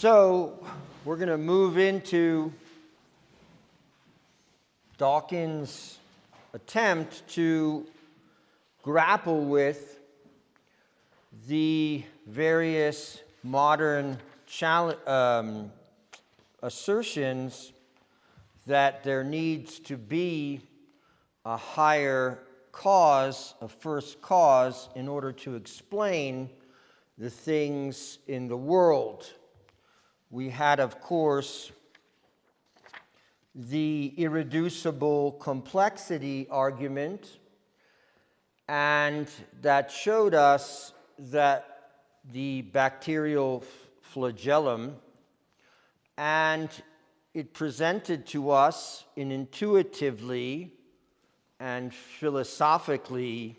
So we're going to move into Dawkins' attempt to grapple with the various modern assertions that there needs to be a higher cause, a first cause, in order to explain the things in the world. We had, of course, the irreducible complexity argument, and that showed us that the bacterial flagellum, and it presented to us an intuitively and philosophically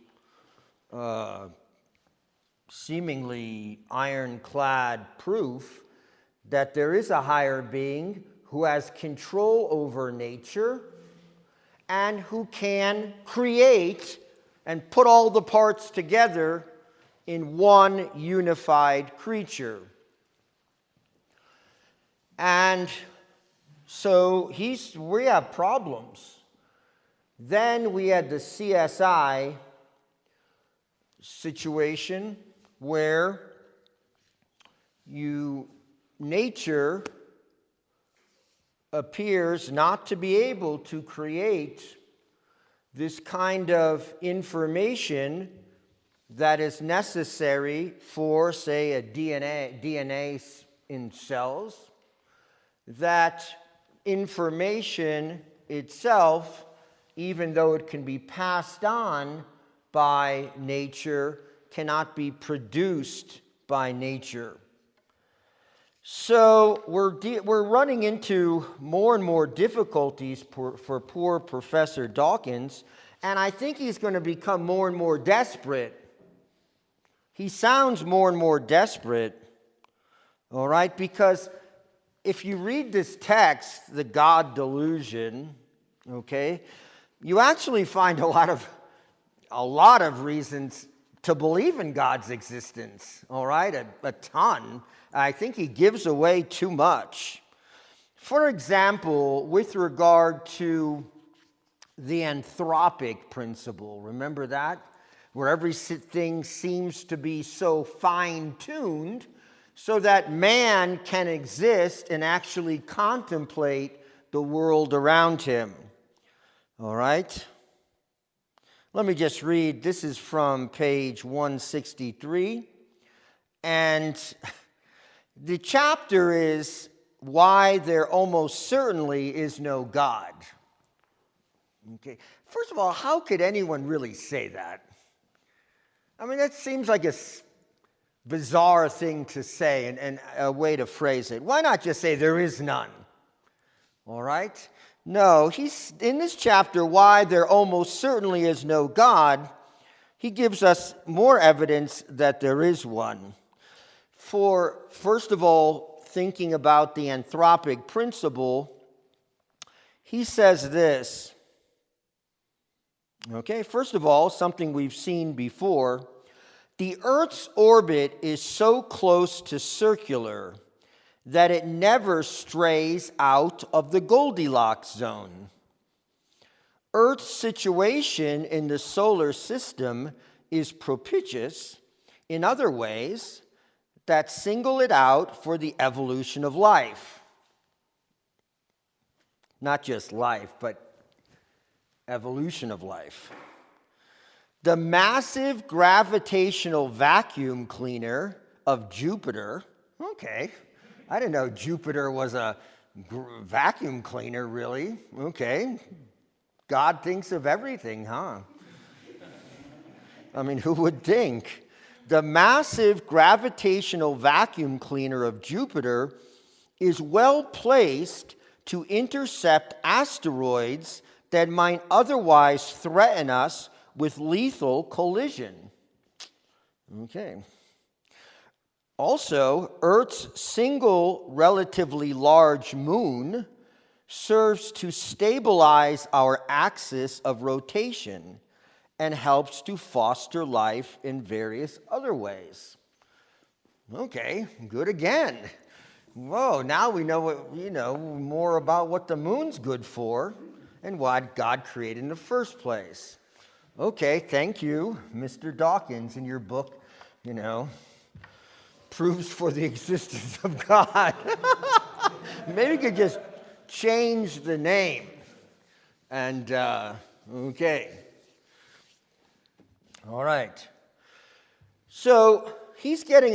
seemingly ironclad proof that there is a higher being who has control over nature and who can create and put all the parts together in one unified creature. And so we have problems. Then we had the CSI situation where nature appears not to be able to create this kind of information that is necessary for, say, a DNA in cells. That information itself, even though it can be passed on by nature, cannot be produced by nature. So we're running into more and more difficulties for poor Professor Dawkins, and I think he's going to become more and more desperate. He sounds more and more desperate, all right, because if you read this text, the God delusion, okay, you actually find a lot of reasons to believe in God's existence, all right, a ton. I think he gives away too much. For example, with regard to the anthropic principle, remember that? Where everything seems to be so fine-tuned so that man can exist and actually contemplate the world around him. All right? Let me just read. This is from page 163. And the chapter is why there almost certainly is no God. Okay. First of all, how could anyone really say that? I mean, that seems like a bizarre thing to say and a way to phrase it. Why not just say there is none? All right? No, he's in this chapter, why there almost certainly is no God, he gives us more evidence that there is one. For, first of all, thinking about the anthropic principle, he says this. Okay, first of all, something we've seen before. The Earth's orbit is so close to circular that it never strays out of the Goldilocks zone. Earth's situation in the solar system is propitious in other ways that single it out for the evolution of life. Not just life, but evolution of life. The massive gravitational vacuum cleaner of Jupiter, okay, I didn't know Jupiter was a vacuum cleaner, really. Okay, God thinks of everything, huh? I mean, who would think? The massive gravitational vacuum cleaner of Jupiter is well placed to intercept asteroids that might otherwise threaten us with lethal collision. Okay. Also, Earth's single relatively large moon serves to stabilize our axis of rotation and helps to foster life in various other ways. Okay, good again. Whoa, now we know more about what the moon's good for and why God created in the first place. Okay, thank you, Mr. Dawkins, in your book, proves for the existence of God. Maybe you could just change the name. And, okay. All right. So he's getting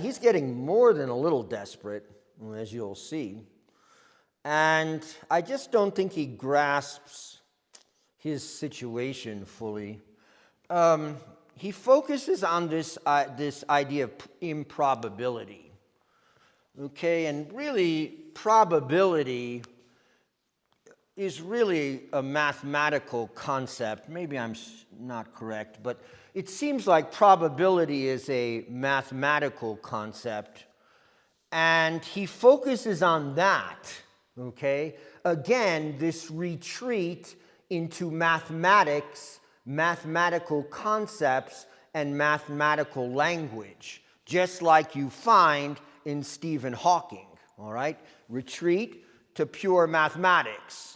he's getting more than a little desperate, as you'll see. And I just don't think he grasps his situation fully. He focuses on this idea of improbability. Okay, and really, probability is really a mathematical concept. Maybe I'm not correct, but it seems like probability is a mathematical concept, and he focuses on that, okay? Again, this retreat into mathematics, mathematical concepts, and mathematical language, just like you find in Stephen Hawking, all right? Retreat to pure mathematics.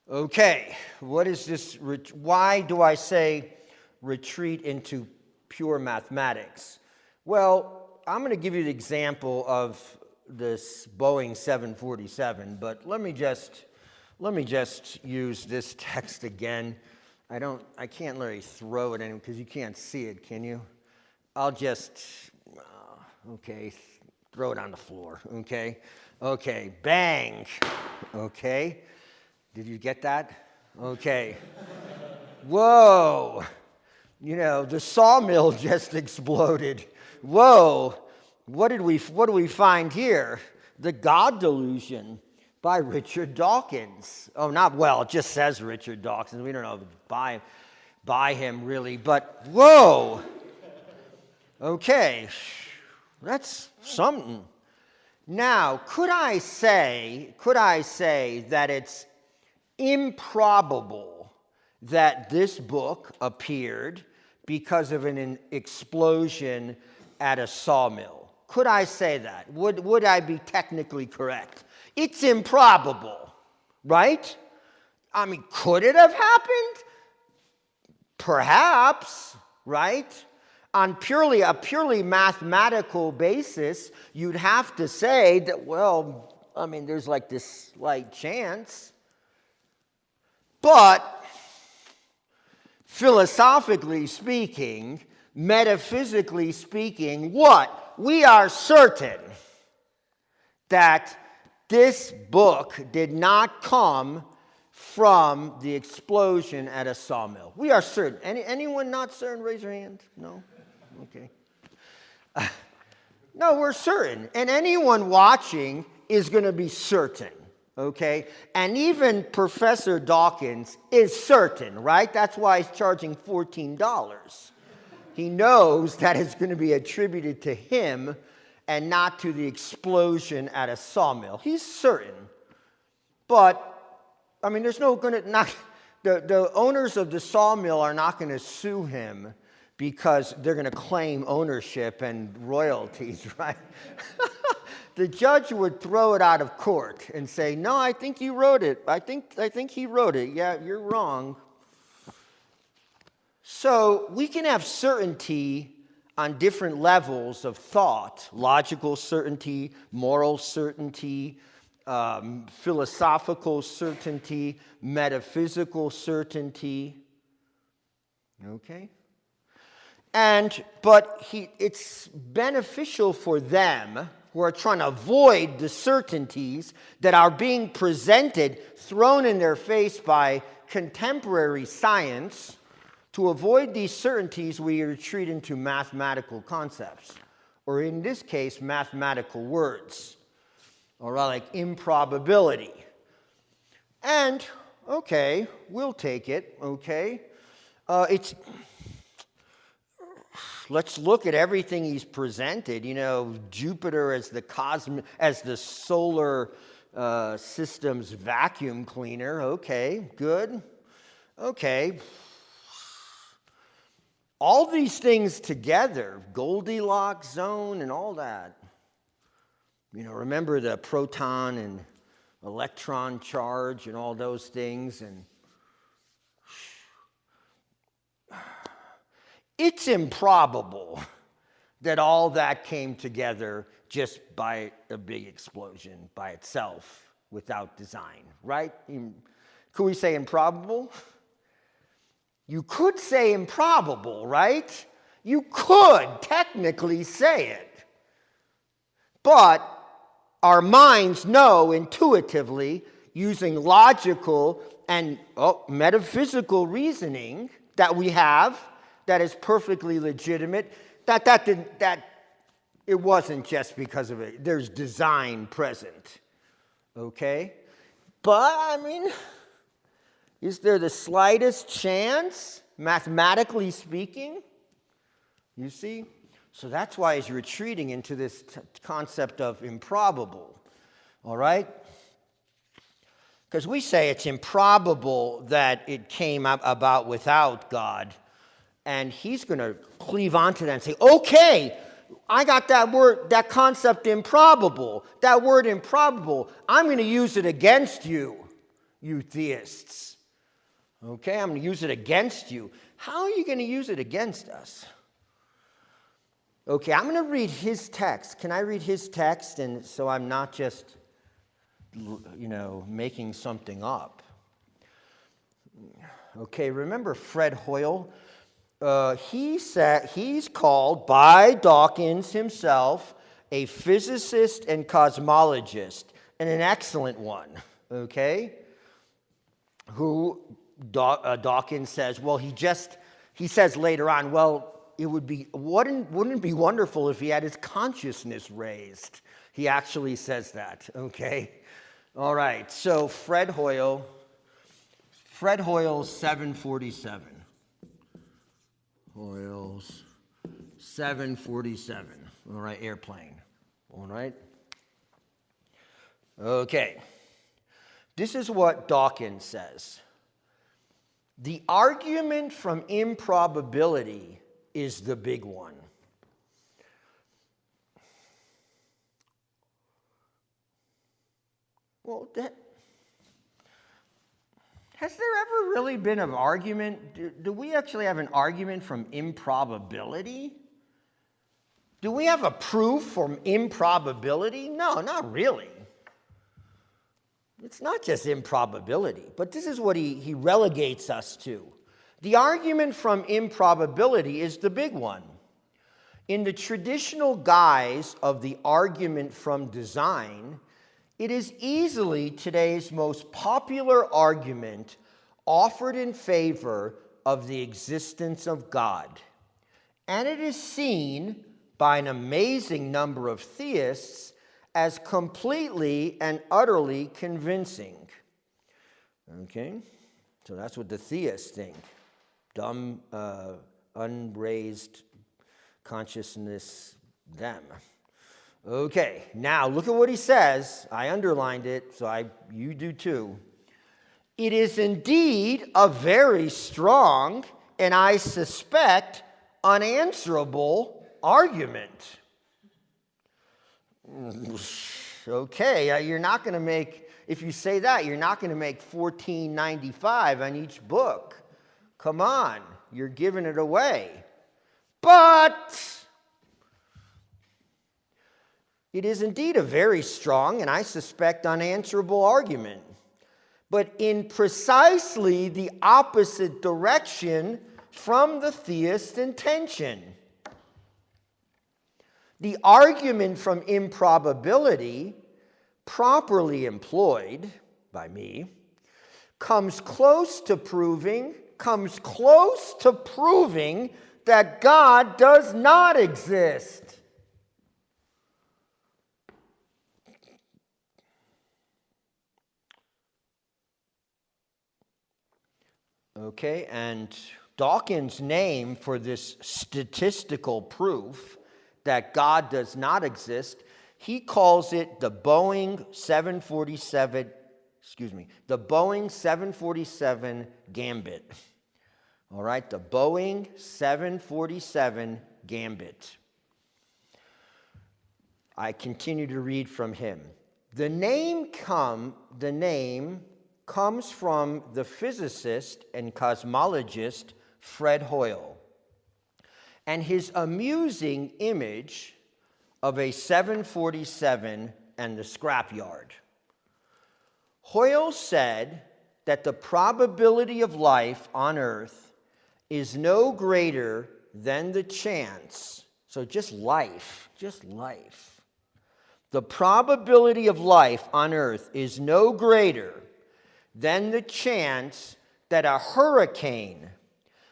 Okay, what is this? Why do I say retreat into pure mathematics? Well, I'm going to give you the example of this Boeing 747, but let me just use this text again. I can't really throw it in because you can't see it, can you? I'll just, throw it on the floor, okay, bang, okay. Did you get that? Okay. Whoa. The sawmill just exploded. Whoa. What do we find here? The God Delusion by Richard Dawkins. Oh, it just says Richard Dawkins. We don't know if it's by him really, but whoa. Okay. That's something. Now, could I say that it's improbable that this book appeared because of an explosion at a sawmill? Could I say that? Would I be technically correct? It's improbable, right? I mean, could it have happened? Perhaps, right? On a purely mathematical basis, you'd have to say that, there's like this slight chance. But philosophically speaking, metaphysically speaking, what? We are certain that this book did not come from the explosion at a sawmill. We are certain. Anyone not certain? Raise your hand. No? Okay. No, we're certain. And anyone watching is going to be certain. Okay? And even Professor Dawkins is certain, right? That's why he's charging $14. He knows that it's going to be attributed to him and not to the explosion at a sawmill. He's certain. But, there's no going to... The owners of the sawmill are not going to sue him because they're going to claim ownership and royalties, right? The judge would throw it out of court and say, no, I think you wrote it. I think he wrote it. Yeah, you're wrong. So we can have certainty on different levels of thought: logical certainty, moral certainty, philosophical certainty, metaphysical certainty. Okay? But it's beneficial for them who are trying to avoid the certainties that are being presented, thrown in their face by contemporary science. To avoid these certainties, we retreat into mathematical concepts, or in this case, mathematical words, or like improbability. And, okay, we'll take it, okay? Let's look at everything he's presented. Jupiter as the solar system's vacuum cleaner. Okay, good. Okay. All these things together, Goldilocks zone and all that. remember the proton and electron charge and all those things, and it's improbable that all that came together just by a big explosion by itself without design, right? Could we say improbable? You could say improbable, right? You could technically say it. But our minds know intuitively, using logical and metaphysical reasoning that we have, that is perfectly legitimate, that it wasn't just because of it. There's design present. Okay? But, is there the slightest chance, mathematically speaking? You see? So that's why he's retreating into this concept of improbable. All right? Because we say it's improbable that it came about without God. And he's going to cleave onto that and say, okay, I got that word, that concept improbable. That word improbable, I'm going to use it against you, you theists. Okay, I'm going to use it against you. How are you going to use it against us? Okay, I'm going to read his text. Can I read his text? And so I'm not just, making something up. Okay, remember Fred Hoyle? He's called by Dawkins himself a physicist and cosmologist, and an excellent one, okay? Who Dawkins says, he says later on, wouldn't it be wonderful if he had his consciousness raised? He actually says that, okay? All right, so Fred Hoyle's 747. Hoyle's 747. All right, airplane. All right? Okay. This is what Dawkins says. The argument from improbability is the big one. Well, has there ever really been an argument? Do we actually have an argument from improbability? Do we have a proof from improbability? No, not really. It's not just improbability, but this is what he relegates us to. The argument from improbability is the big one. In the traditional guise of the argument from design, it is easily today's most popular argument offered in favor of the existence of God. And it is seen by an amazing number of theists as completely and utterly convincing. Okay? So that's what the theists think. Dumb, unraised consciousness, them. Okay, now look at what he says. I underlined it, so you do too. It is indeed a very strong, and I suspect unanswerable argument. Okay, you're not going to make, if you say that, you're not going to make $14.95 on each book. Come on, you're giving it away. But it is indeed a very strong, and I suspect unanswerable argument, but in precisely the opposite direction from the theist intention. The argument from improbability, properly employed by me, comes close to proving that God does not exist. Okay, and Dawkins' name for this statistical proof that God does not exist, he calls it the Boeing 747 gambit. All right, the Boeing 747 gambit. I continue to read from him. The name comes from the physicist and cosmologist Fred Hoyle, and his amusing image of a 747 and the scrapyard. Hoyle said that the probability of life on Earth is no greater than the chance. So just life. The probability of life on Earth is no greater than the chance that a hurricane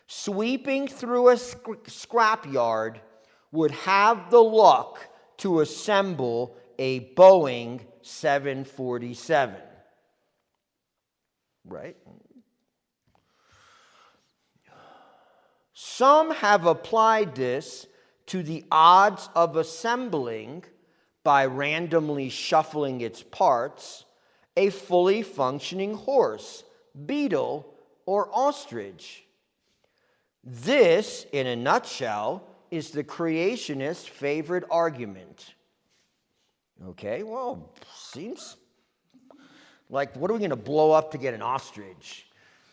sweeping through a scrapyard would have the luck to assemble a Boeing 747. Right? Some have applied this to the odds of assembling, by randomly shuffling its parts, a fully functioning horse, beetle, or ostrich. This, in a nutshell, is the creationist's favorite argument. Okay, well, seems like, what are we going to blow up to get an ostrich?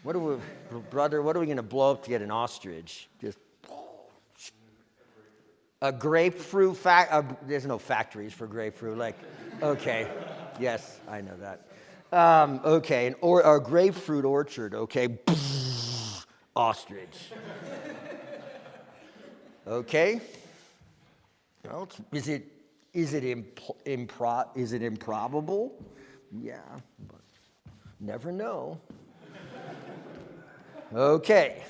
What are we going to blow up to get an ostrich? Just a grapefruit there's no factories for grapefruit. Like, okay, yes, I know that. Okay, a grapefruit orchard. Okay, ostrich. Okay. Well, is it improbable? Yeah, but never know. Okay.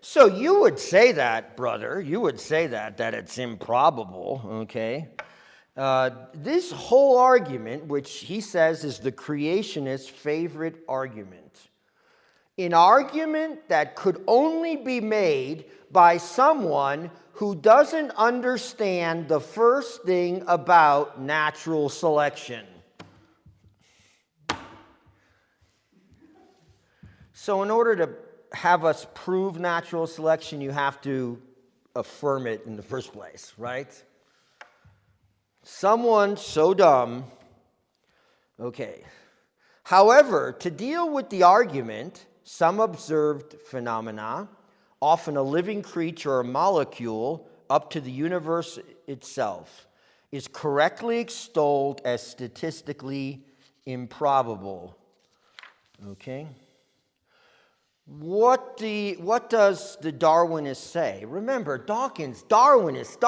So you would say that, brother. You would say that it's improbable. Okay. This whole argument, which he says is the creationist's favorite argument, an argument that could only be made by someone who doesn't understand the first thing about natural selection. So in order to have us prove natural selection, you have to affirm it in the first place, right? Someone so dumb. Okay. However, to deal with the argument, some observed phenomena, often a living creature or molecule, up to the universe itself, is correctly extolled as statistically improbable. Okay? What does the Darwinist say? Remember, Dawkins, Darwinist.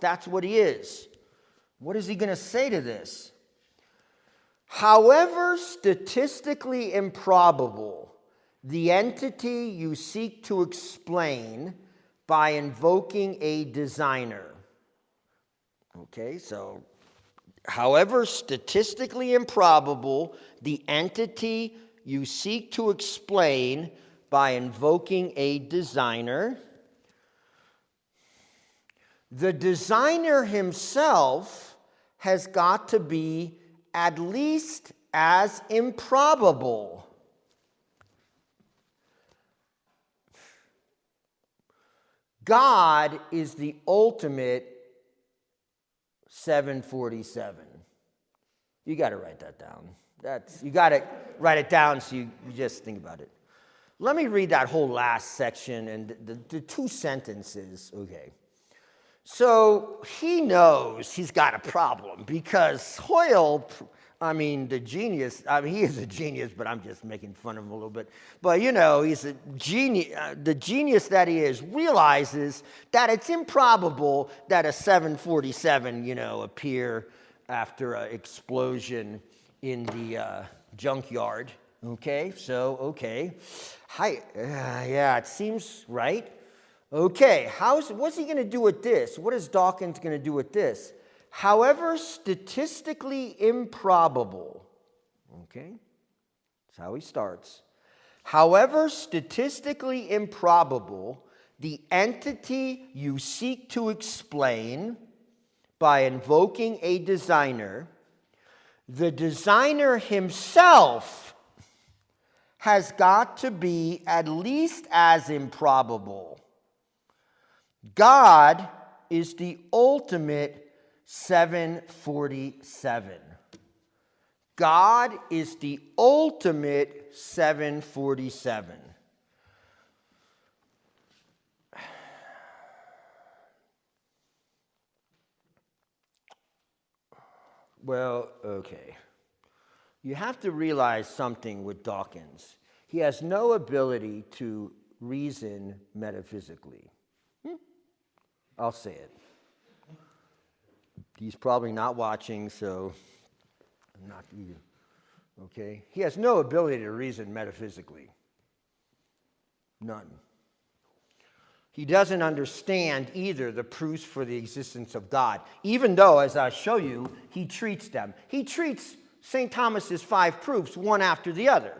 That's what he is. What is he going to say to this? However statistically improbable the entity you seek to explain by invoking a designer. Okay, so however statistically improbable the entity you seek to explain by invoking a designer, the designer himself has got to be at least as improbable. God is the ultimate 747. You got to write that down. You got to write it down so you just think about it. Let me read that whole last section and the two sentences. Okay. So he knows he's got a problem because Hoyle, the genius, he is a genius, but I'm just making fun of him a little bit. But, he's a genius. The genius that he is realizes that it's improbable that a 747, appear after an explosion in the junkyard. Okay, so, okay. Yeah, it seems right. Okay, what's he going to do with this? What is Dawkins going to do with this? However statistically improbable, okay, that's how he starts. However statistically improbable the entity you seek to explain by invoking a designer, the designer himself has got to be at least as improbable. God is the ultimate 747. God is the ultimate 747. Well, okay. You have to realize something with Dawkins. He has no ability to reason metaphysically. I'll say it. He's probably not watching, so I'm not even. Okay? He has no ability to reason metaphysically. None. He doesn't understand either the proofs for the existence of God, even though, as I show you, he treats them. He treats St. Thomas's 5 proofs one after the other.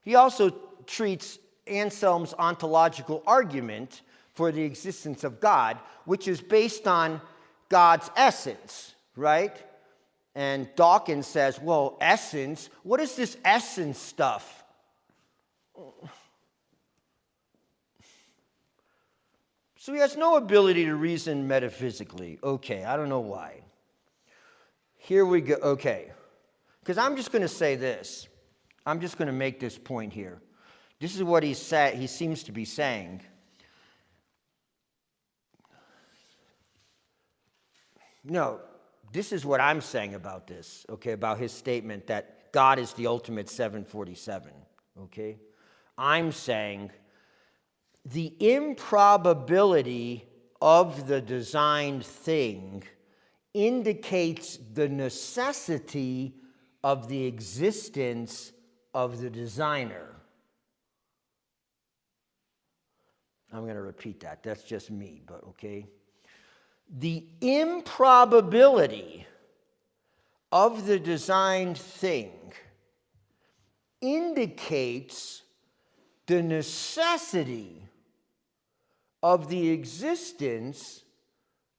He also treats Anselm's ontological argument for the existence of God, which is based on God's essence, right? And Dawkins says, well, essence, what is this essence stuff? So he has no ability to reason metaphysically. Okay, I don't know why. Here we go. Okay, because I'm just going to say this. I'm just going to make this point here. This is what he seems to be saying. No, this is what I'm saying about this, okay, about his statement that God is the ultimate 747, okay? I'm saying the improbability of the designed thing indicates the necessity of the existence of the designer. I'm going to repeat that. That's just me, but okay. The improbability of the designed thing indicates the necessity of the existence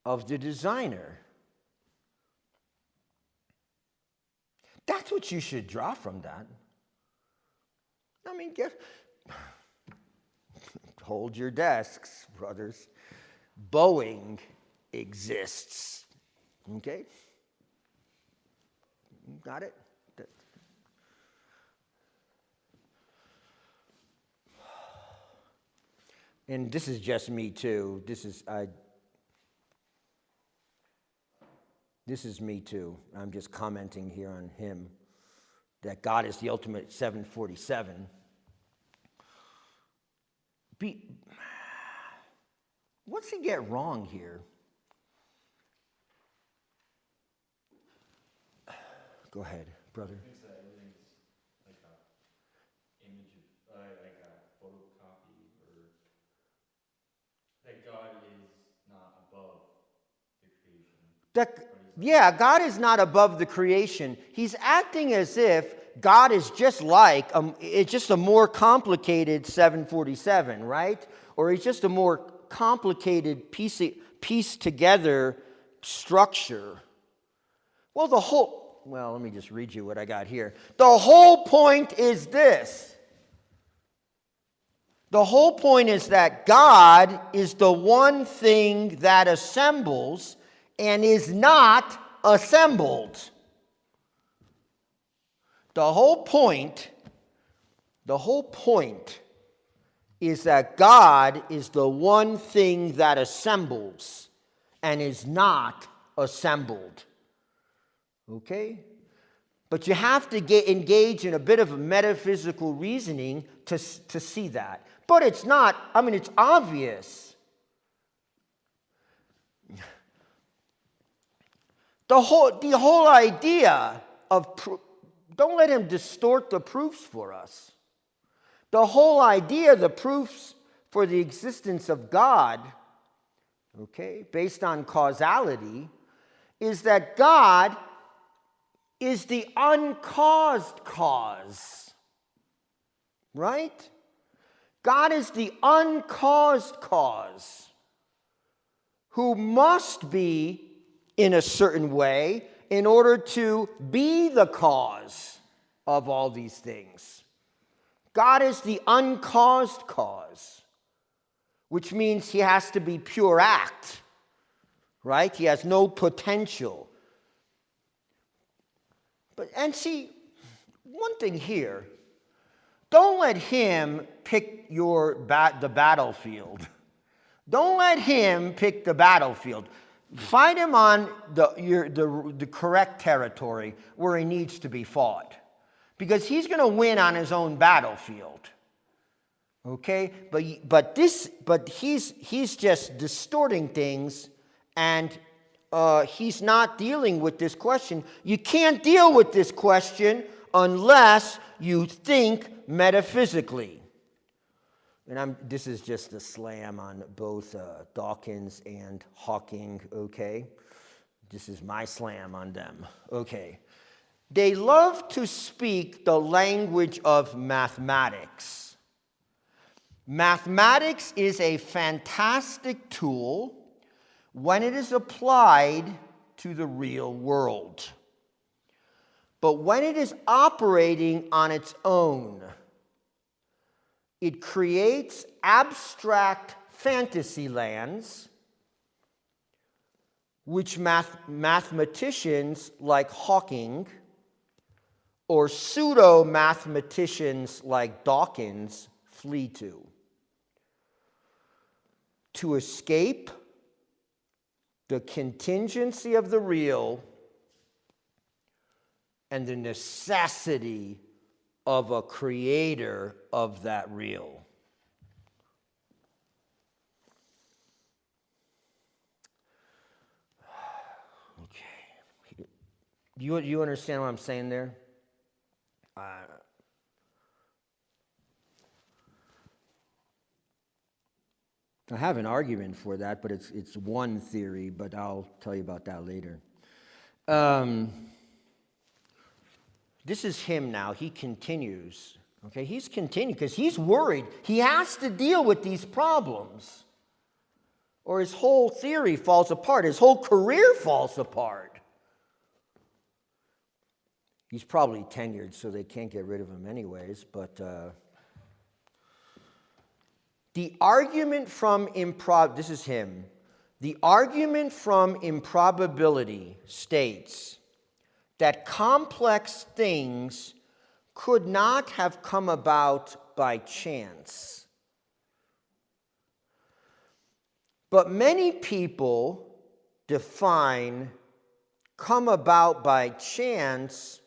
of the designer. That's what you should draw from that. I mean, hold your desks, brothers. Boeing exists. Okay? Got it? And this is just me too. This is me too. I'm just commenting here on him that God is the ultimate 747. What's he get wrong here? Go ahead, brother. He thinks that everything's like an image of, like a photocopy, or that God is not above the creation. Yeah, God is not above the creation. He's acting as if God is just like, it's just a more complicated 747, right? Or he's just a more complicated piece together structure. Well, let me just read you what I got here. The whole point is this. The whole point is that God is the one thing that assembles and is not assembled. The whole point is that God is the one thing that assembles and is not assembled. Okay? But you have to engage in a bit of a metaphysical reasoning to see that. But it's not, it's obvious. The whole idea of, don't let him distort the proofs for us. The whole idea, the proofs for the existence of God, okay, based on causality, is that God is the uncaused cause. Right? God is the uncaused cause who must be in a certain way in order to be the cause of all these things. God is the uncaused cause, which means he has to be pure act, right? He has no potential. And see, one thing here, don't let him pick the battlefield. Don't let him pick the battlefield. Fight him on the correct territory where he needs to be fought. Because he's going to win on his own battlefield. Okay? But he's just distorting things, and he's not dealing with this question. You can't deal with this question unless you think metaphysically. And this is just a slam on both Dawkins and Hawking, okay? This is my slam on them, okay? They love to speak the language of mathematics. Mathematics is a fantastic tool when it is applied to the real world. But when it is operating on its own, it creates abstract fantasy lands which mathematicians like Hawking or pseudo-mathematicians like Dawkins flee to escape the contingency of the real and the necessity of a creator of that real. Okay. You understand what I'm saying there? I have an argument for that, but it's one theory, but I'll tell you about that later. This is him now. He continues. Okay, he's continuing because he's worried. He has to deal with these problems, or his whole theory falls apart. His whole career falls apart. He's probably tenured, so they can't get rid of him anyways, but the argument from this is him. The argument from improbability states that complex things could not have come about by chance. But many people define come about by chance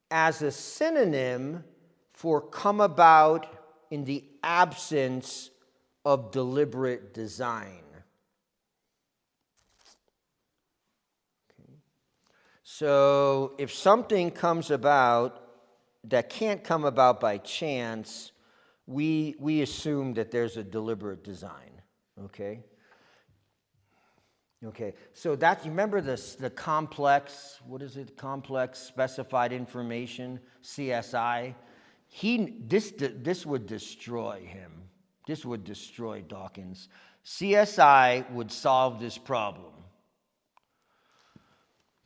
as a synonym for come about in the absence of deliberate design. Okay. So if something comes about that can't come about by chance, we assume that there's a deliberate design. Okay? Okay, so that, you remember the complex, what is it, complex specified information, CSI? This would destroy him. This would destroy Dawkins. CSI would solve this problem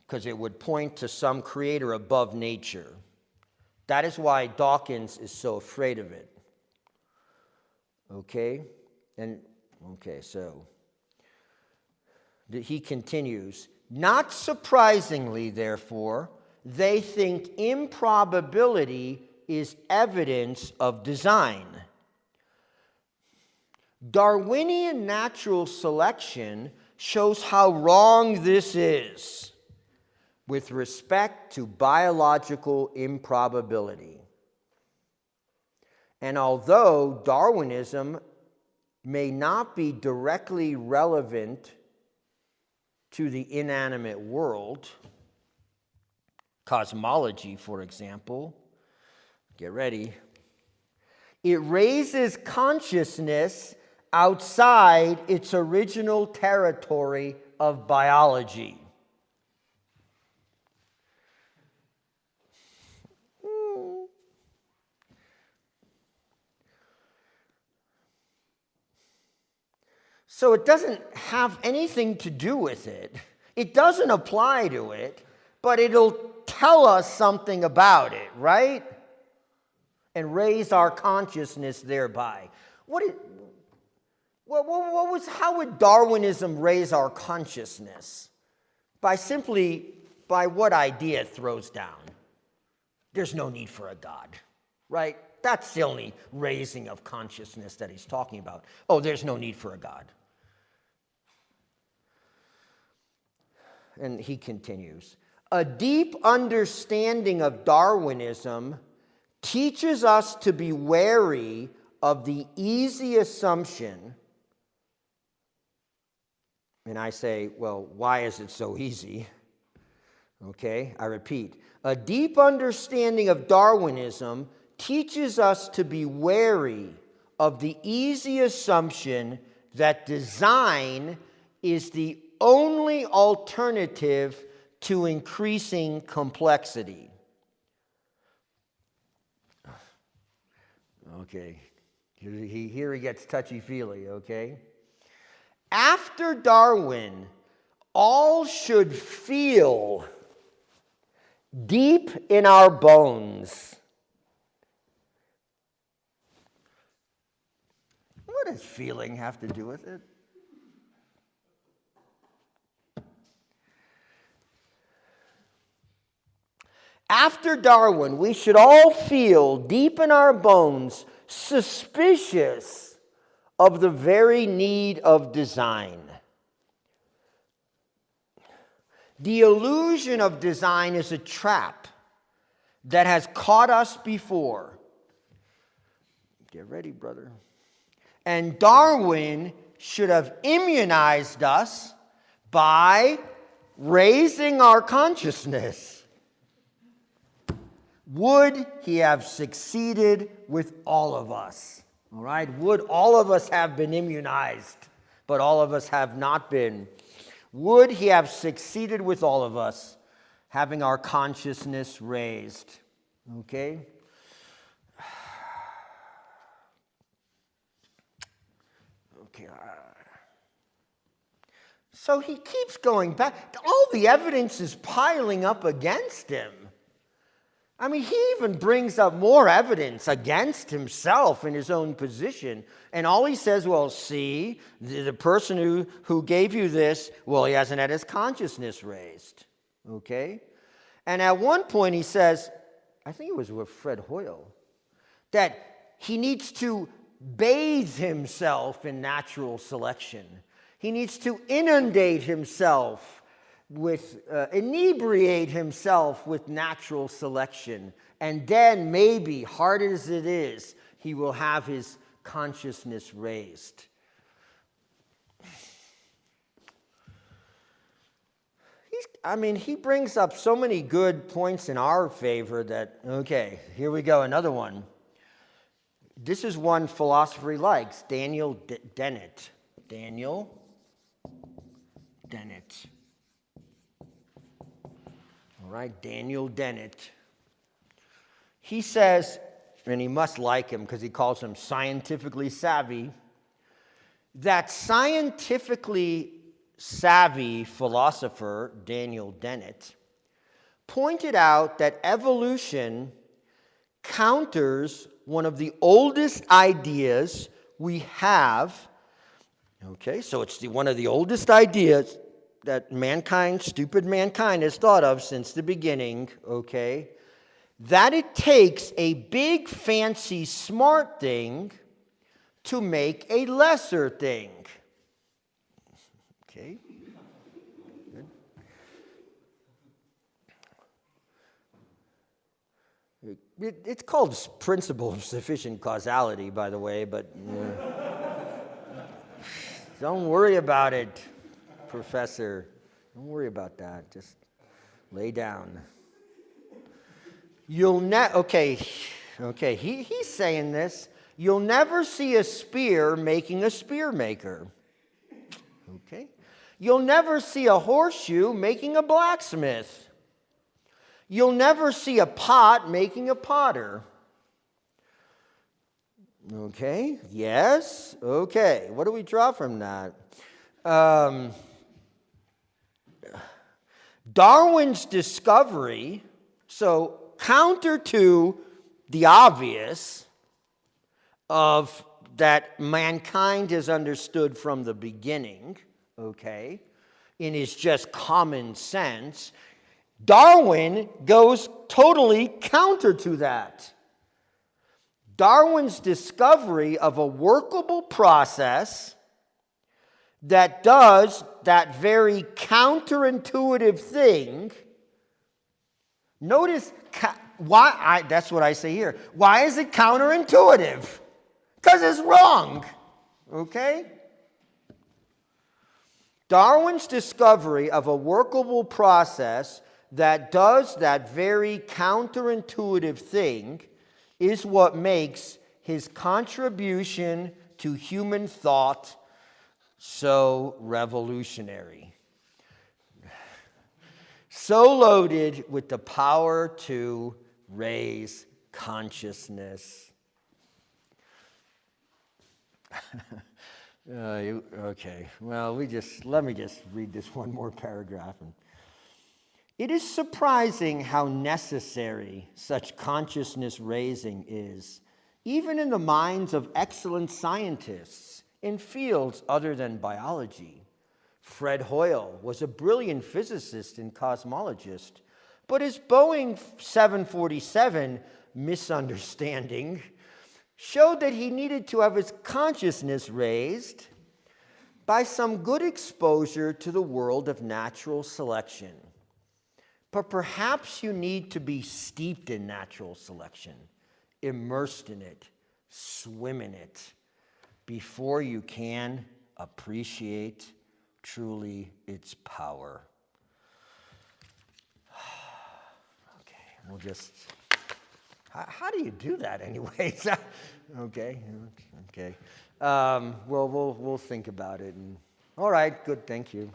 because it would point to some creator above nature. That is why Dawkins is so afraid of it. Okay? So he continues, not surprisingly, therefore, they think improbability is evidence of design. Darwinian natural selection shows how wrong this is with respect to biological improbability. And although Darwinism may not be directly relevant to the inanimate world, cosmology, for example, get ready, it raises consciousness outside its original territory of biology. So it doesn't have anything to do with it. It doesn't apply to it, but it'll tell us something about it, right? and raise our consciousness thereby. How would Darwinism raise our consciousness? By what idea it throws down. There's no need for a God, right? That's the only raising of consciousness that he's talking about. Oh, there's no need for a God. And he continues, a deep understanding of Darwinism teaches us to be wary of the easy assumption. And I say, well, why is it so easy? Okay, I repeat. A deep understanding of Darwinism teaches us to be wary of the easy assumption that design is the only alternative to increasing complexity. Okay, here he gets touchy-feely, okay? After Darwin, all should feel deep in our bones. What does feeling have to do with it? After Darwin, we should all feel deep in our bones suspicious of the very need of design. The illusion of design is a trap that has caught us before. Get ready, brother. And Darwin should have immunized us by raising our consciousness. Would he have succeeded with all of us? All right? Would all of us have been immunized, but all of us have not been? Would he have succeeded with all of us, having our consciousness raised? Okay? Okay. So he keeps going back. All the evidence is piling up against him. I mean, he even brings up more evidence against himself in his own position. And all he says, well, see, the person who gave you this, well, he hasn't had his consciousness raised. Okay? And at one point he says, I think it was with Fred Hoyle, that he needs to bathe himself in natural selection. He needs to inundate himself inebriate himself with natural selection. And then maybe, hard as it is, he will have his consciousness raised. He brings up so many good points in our favor that, okay, here we go, another one. This is one philosopher he likes, Daniel Dennett. Daniel Dennett. All right, Daniel Dennett. He says, and he must like him because he calls him scientifically savvy, that scientifically savvy philosopher, Daniel Dennett, pointed out that evolution counters one of the oldest ideas we have. Okay, so it's one of the oldest ideas that stupid mankind has thought of since the beginning, okay, that it takes a big, fancy, smart thing to make a lesser thing. Okay. It's called principle of sufficient causality, by the way, but don't worry about it. Professor, don't worry about that. Just lay down. Okay, he's saying this. You'll never see a spear making a spear maker. Okay? You'll never see a horseshoe making a blacksmith. You'll never see a pot making a potter. Okay? Yes? Okay. What do we draw from that? Darwin's discovery, so counter to the obvious of that mankind has understood from the beginning, okay, in his just common sense, Darwin goes totally counter to that. Darwin's discovery of a workable process that does that very counterintuitive thing. Notice that's what I say here. Why is it counterintuitive? Because it's wrong. Okay? Darwin's discovery of a workable process that does that very counterintuitive thing is what makes his contribution to human thought so revolutionary. So loaded with the power to raise consciousness. Okay, well, let me just read this one more paragraph. It is surprising how necessary such consciousness raising is, even in the minds of excellent scientists in fields other than biology. Fred Hoyle was a brilliant physicist and cosmologist, but his Boeing 747 misunderstanding showed that he needed to have his consciousness raised by some good exposure to the world of natural selection. But perhaps you need to be steeped in natural selection, immersed in it, swim in it, before you can appreciate truly its power. Okay, we'll just... How do you do that anyways? Okay. Well, we'll think about it. All right, good, thank you.